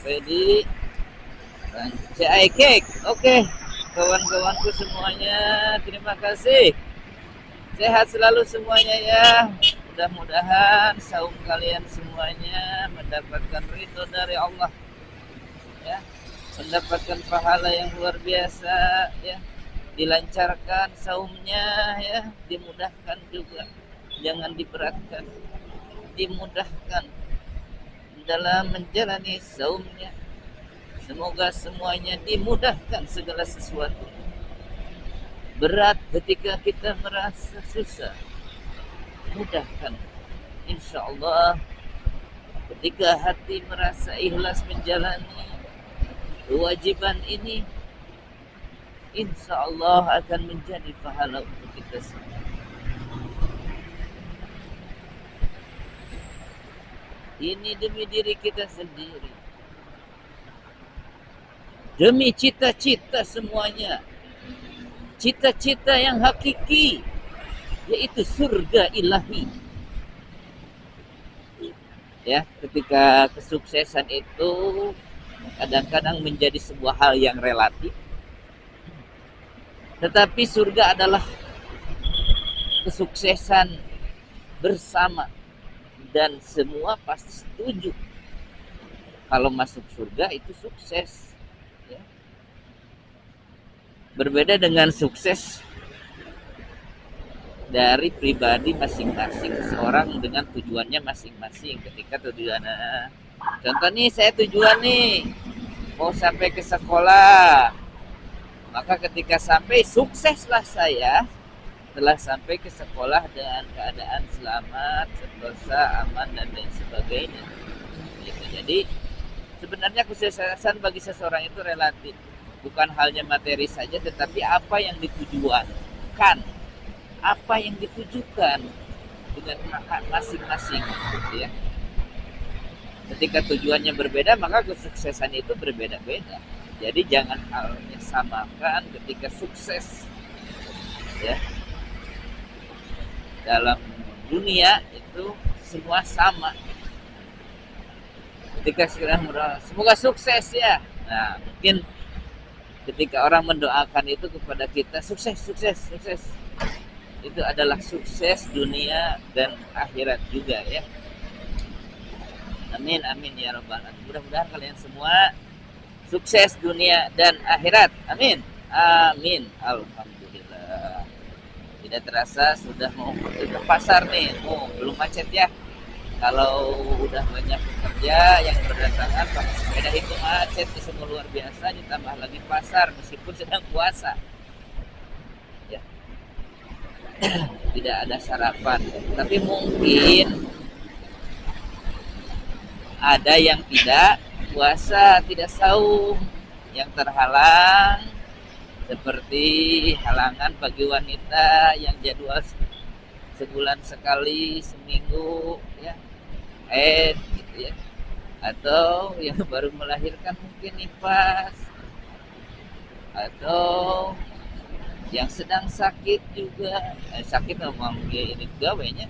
sampai di CI Cake. Oke, kawan-kawanku semuanya, terima kasih. Sehat selalu semuanya ya. Mudah-mudahan saum kalian semuanya mendapatkan ridho dari Allah ya, mendapatkan pahala yang luar biasa ya, dilancarkan saumnya ya, dimudahkan juga, jangan diberatkan, dimudahkan dalam menjalani saumnya. Semoga semuanya dimudahkan segala sesuatu. Berat ketika kita merasa susah, mudahkan. Insya Allah ketika hati merasa ikhlas menjalani kewajiban ini, insya Allah akan menjadi pahala untuk kita semua. Ini demi diri kita sendiri, demi cita-cita semuanya, cita-cita yang hakiki, yaitu surga ilahi. Ya, ketika kesuksesan itu kadang-kadang menjadi sebuah hal yang relatif, tetapi surga adalah kesuksesan bersama dan semua pasti setuju kalau masuk surga itu sukses ya. Berbeda dengan sukses dari pribadi masing-masing, seorang dengan tujuannya masing-masing. Ketika tujuannya, contoh nih, saya tujuan nih mau sampai ke sekolah, maka ketika sampai sukseslah saya telah sampai ke sekolah dengan keadaan selamat, sentosa, aman dan lain sebagainya. Gitu. Jadi sebenarnya kesuksesan bagi seseorang itu relatif, bukan halnya materi saja, tetapi apa yang ditujukan, apa yang ditujukan dengan masing-masing, gitu ya. Ketika tujuannya berbeda, maka kesuksesan itu berbeda-beda. Jadi jangan halnya samakan ketika sukses, ya. Dalam dunia itu semua sama. Ketika semoga sukses ya. Nah, mungkin ketika orang mendoakan itu kepada kita, sukses, sukses, sukses. Itu adalah sukses dunia dan akhirat juga ya. Amin, amin ya rabbal alamin. Mudah-mudahan kalian semua sukses dunia dan akhirat. Amin. Amin. Alhamdulillah. Tidak terasa sudah mau ke pasar nih. Belum macet ya. Kalau udah banyak pekerja yang berdatangan pakai sepeda itu macet di semua luar biasa, ditambah lagi pasar meskipun sedang puasa. Ya. Tidak ada sarapan. Tapi mungkin ada yang tidak puasa, tidak saum, yang terhalang, seperti halangan bagi wanita yang jadwal sebulan sekali, seminggu ya, gitu ya, atau yang baru melahirkan mungkin nifas, atau yang sedang sakit juga, sakit memang ini gawainya.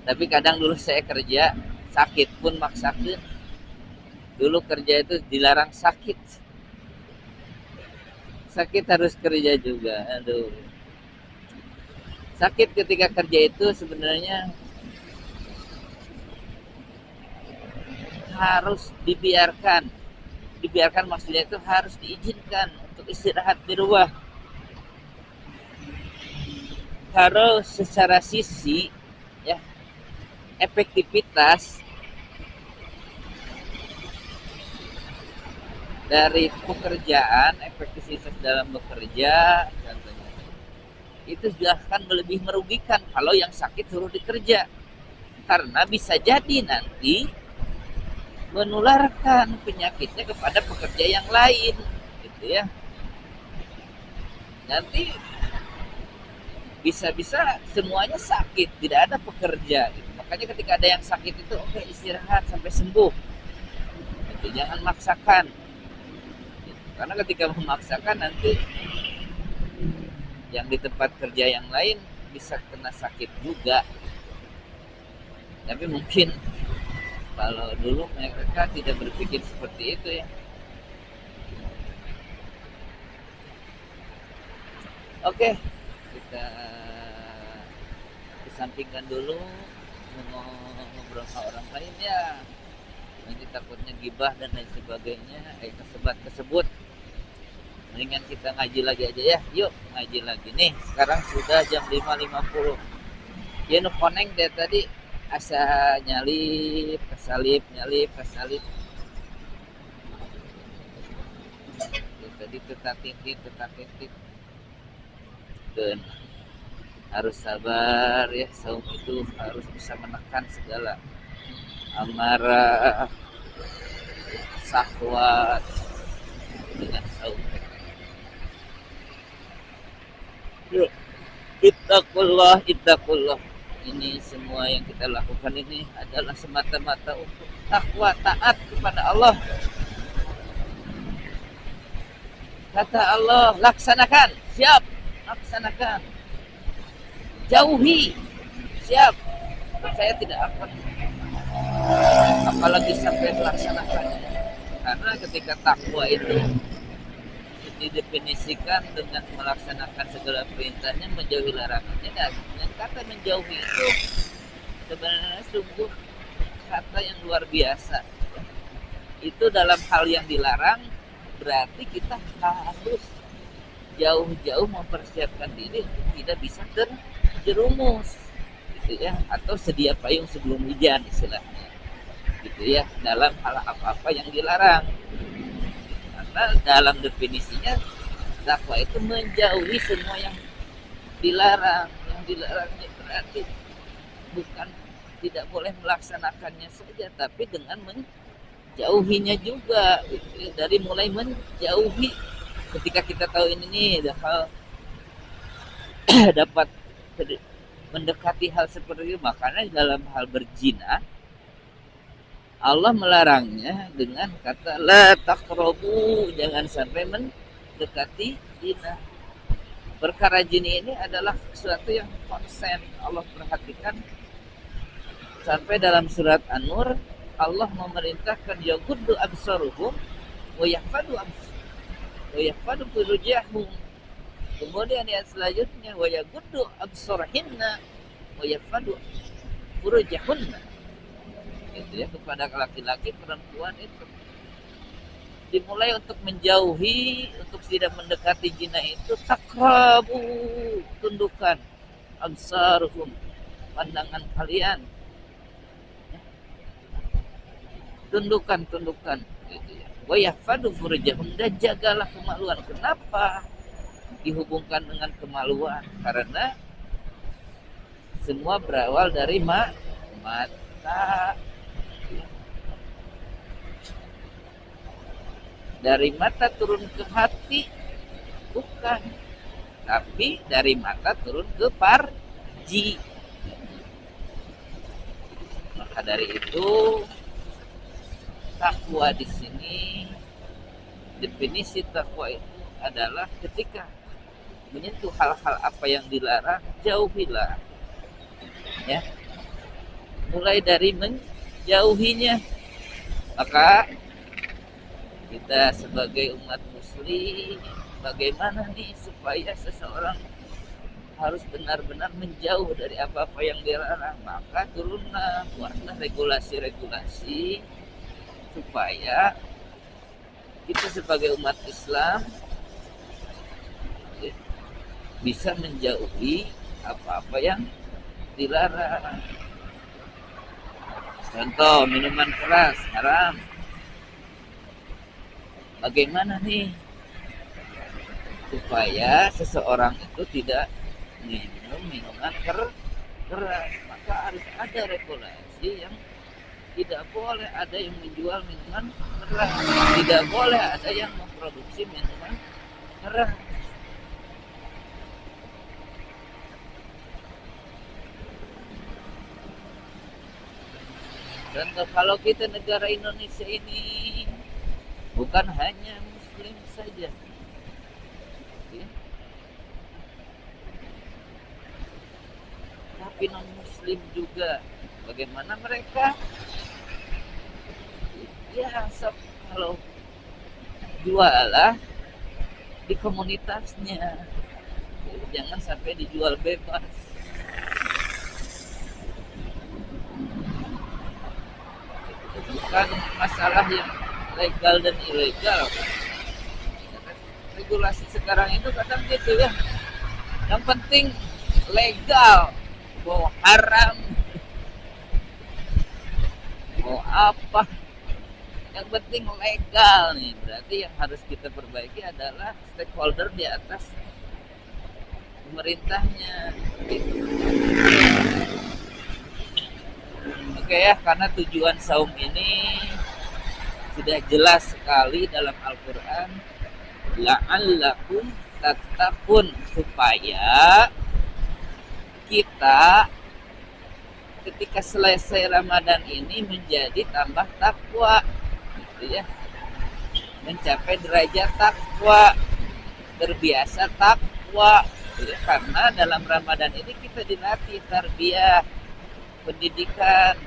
Tapi kadang dulu saya kerja sakit pun maksakan. Dulu kerja itu dilarang sakit. Sakit harus kerja juga. Aduh. Sakit ketika kerja itu sebenarnya harus dibiarkan. Dibiarkan maksudnya itu harus diizinkan untuk istirahat di rumah. Kalau secara sisi ya, efektivitas dari pekerjaan, efektivitas dalam bekerja contohnya, itu akan lebih merugikan kalau yang sakit suruh dikerja, karena bisa jadi nanti menularkan penyakitnya kepada pekerja yang lain, gitu ya. Nanti bisa-bisa semuanya sakit, tidak ada pekerja gitu. Makanya ketika ada yang sakit itu oke, istirahat sampai sembuh gitu. Jangan maksakan gitu. Karena ketika memaksakan nanti yang di tempat kerja yang lain bisa kena sakit juga. Tapi mungkin Kalau dulu mereka tidak berpikir seperti itu ya. Oke, kita kesampingkan dulu ngobrol sama orang lain ya. Nanti takutnya gibah dan lain sebagainya, kesebat kesebut. Mendingan kita ngaji lagi aja ya. Yuk ngaji lagi nih. Sekarang sudah jam 5.50. Ya nu koneng deh tadi asa nyalip, kesalip, nyalip, kesalip. Tadi tetap titik. Dan harus sabar ya, saum itu harus bisa menekan segala amarah, syahwat dengan saum. Yuk, ittaqullah. Ini semua yang kita lakukan ini adalah semata-mata untuk takwa, taat kepada Allah. Kata Allah, laksanakan, siap, laksanakan. Jauhi, siap. Saya tidak akan apalagi sampai melaksanakannya. Karena ketika takwa itu didefinisikan dengan melaksanakan segala perintahnya, menjauhi larangannya, dan kata menjauhi itu sebenarnya sungguh kata yang luar biasa. Itu dalam hal yang dilarang berarti kita harus jauh-jauh mempersiapkan diri untuk tidak bisa terjerumus gitu ya, atau sedia payung sebelum hujan istilahnya gitu ya, dalam hal apa-apa yang dilarang. Karena dalam definisinya takwa itu menjauhi semua yang dilarang. Yang dilarangnya berarti bukan tidak boleh melaksanakannya saja, tapi dengan menjauhinya juga gitu. Dari mulai menjauhi, ketika kita tahu ini nih hal dapat mendekati hal seperti itu, makanya dalam hal berzina Allah melarangnya dengan kata la taqrabu, jangan sampai mendekati zina. Perkara zina ini adalah sesuatu yang konsen Allah perhatikan. Sampai dalam surat An-Nur Allah memerintahkan yaghuddu absaruhum wa yahfadu furujahum. Kemudian ayat selanjutnya wa yaghuddu absarahinna wa yahfadu furujahunna. Gitu ya, kepada laki-laki, perempuan itu dimulai untuk menjauhi, untuk tidak mendekati zina itu takrabu, tundukkan absaruhum, pandangan kalian, tundukkan gitu ya. Wa yahfadu furujahum, dan jagalah kemaluan. Kenapa dihubungkan dengan kemaluan? Karena semua berawal dari mata. Dari mata turun ke hati bukan, tapi dari mata turun ke farji. Maka dari itu takwa di sini, definisi takwa itu adalah ketika menyentuh hal-hal apa yang dilarang, jauhilah ya, mulai dari menjauhinya. Maka kita sebagai umat muslim, bagaimana nih supaya seseorang harus benar-benar menjauh dari apa-apa yang dilarang? Maka turunlah, buatlah regulasi-regulasi supaya kita sebagai umat Islam bisa menjauhi apa-apa yang dilarang. Contoh, minuman keras haram. Bagaimana nih supaya seseorang itu tidak minum minuman keras? Maka harus ada regulasi yang tidak boleh ada yang menjual minuman keras, tidak boleh ada yang memproduksi minuman keras. Contoh, kalau kita negara Indonesia ini bukan hanya muslim saja ya, tapi non muslim juga. Bagaimana mereka ya sok kalau jualah di komunitasnya, jangan sampai dijual bebas. Bukan masalah yang legal dan ilegal. Regulasi sekarang itu kadang gitu ya, yang penting legal, mau haram mau apa, yang penting legal nih. Berarti yang harus kita perbaiki adalah stakeholder di atas pemerintahnya gitu. Oke ya, karena tujuan saum ini sudah jelas sekali dalam Al-Quran, la'allakum tattaqun, supaya kita ketika selesai Ramadan ini menjadi tambah takwa gitu ya, mencapai derajat takwa, terbiasa takwa gitu. Karena dalam Ramadan ini kita dilatih tarbiyah, pendidikan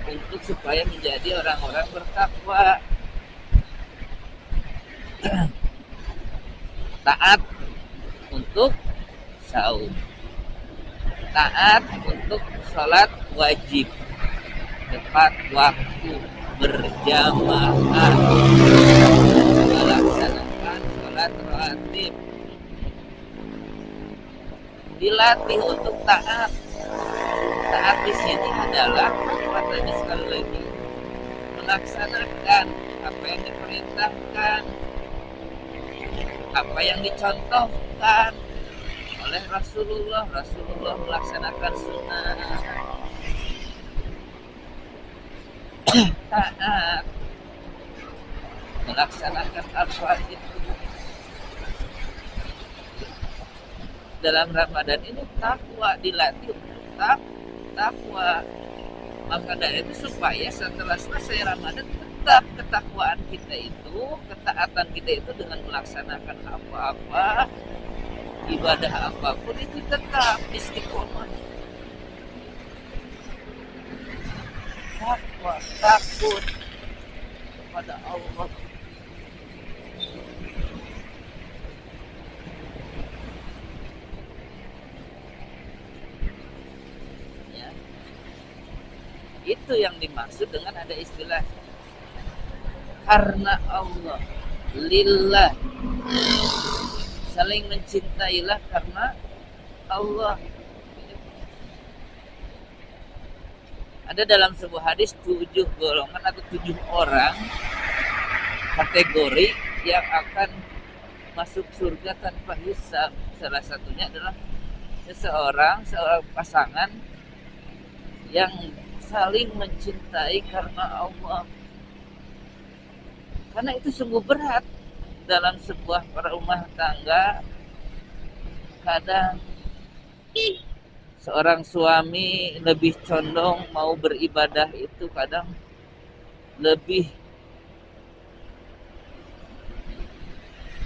untuk supaya menjadi orang-orang bertakwa, taat untuk saum, taat untuk sholat wajib tepat waktu, berjamaah, melaksanakan sholat rawatib, dilatih untuk taat. Taat di sini adalah tadi sekali lagi melaksanakan apa yang diperintahkan, apa yang dicontohkan oleh Rasulullah. Rasulullah melaksanakan sunnah. Taat melaksanakan apa itu. Dalam Ramadan ini takwa, dilatih untuk takwa. Maka dari itu supaya setelah selesai Ramadan tetap ketakwaan kita itu, ketaatan kita itu dengan melaksanakan apa-apa, ibadah apapun itu tetap istiqomah. Takwa, takut kepada Allah. Ya. Itu yang dimaksud dengan ada istilah karena Allah, lillah, saling mencintailah karena Allah. Ada dalam sebuah hadis 7 golongan atau 7 orang kategori yang akan masuk surga tanpa hisab. Salah satunya adalah seorang pasangan yang saling mencintai karena Allah. Karena itu sungguh berat dalam sebuah rumah tangga. Kadang seorang suami lebih condong mau beribadah itu kadang lebih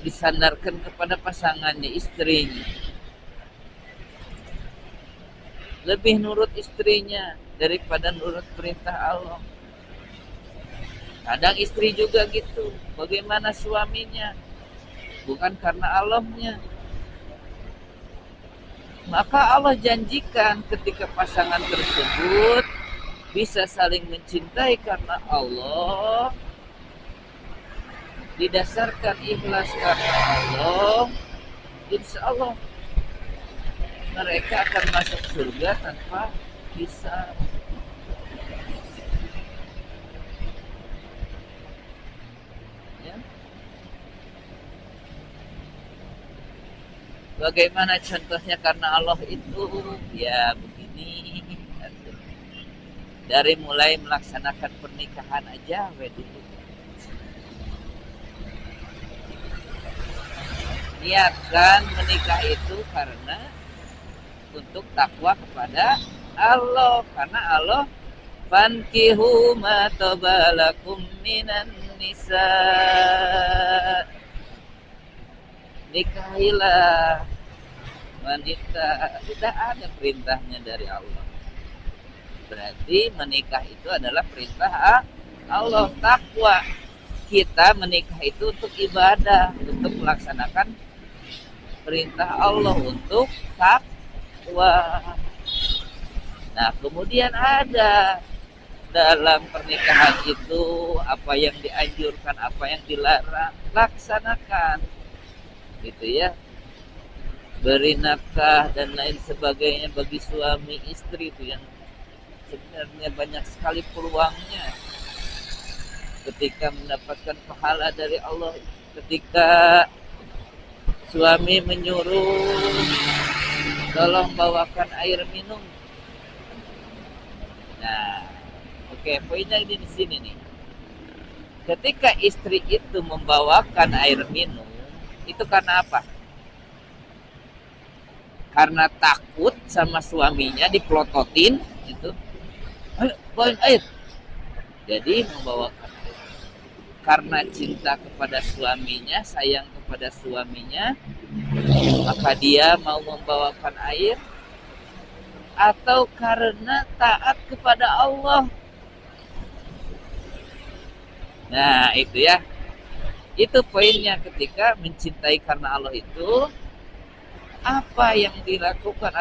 disandarkan kepada pasangannya, istrinya. Lebih nurut istrinya daripada nurut perintah Allah. Kadang istri juga gitu. Bagaimana suaminya? Bukan karena Allahnya. Maka Allah janjikan ketika pasangan tersebut bisa saling mencintai karena Allah, didasarkan ikhlas karena Allah, insya Allah mereka akan masuk surga tanpa hisab. Bagaimana contohnya karena Allah itu? Ya begini. Dari mulai melaksanakan pernikahan aja dulu. Niatkan menikah itu karena untuk takwa kepada Allah. Karena Allah fankihu ma tabalakum minan nisa, nikahilah wanita. Tidak ada perintahnya dari Allah. Berarti menikah itu adalah perintah Allah, takwa. Kita menikah itu untuk ibadah, untuk melaksanakan perintah Allah, untuk takwa. Nah, kemudian ada dalam pernikahan itu apa yang dianjurkan, apa yang dilarang, laksanakan. Gitu ya. Beri nafkah dan lain sebagainya bagi suami istri itu yang sebenarnya banyak sekali peluangnya ketika mendapatkan pahala dari Allah. Ketika suami menyuruh tolong bawakan air minum. Nah, oke, poinnya ini di sini nih. Ketika istri itu membawakan air minum, itu karena apa? Karena takut sama suaminya dipelototin itu. Ayo, bawain air. Jadi membawakan air. Karena cinta kepada suaminya, sayang kepada suaminya, maka dia mau membawakan air, atau karena taat kepada Allah. Nah, itu ya. Itu poinnya ketika mencintai karena Allah itu apa yang dilakukan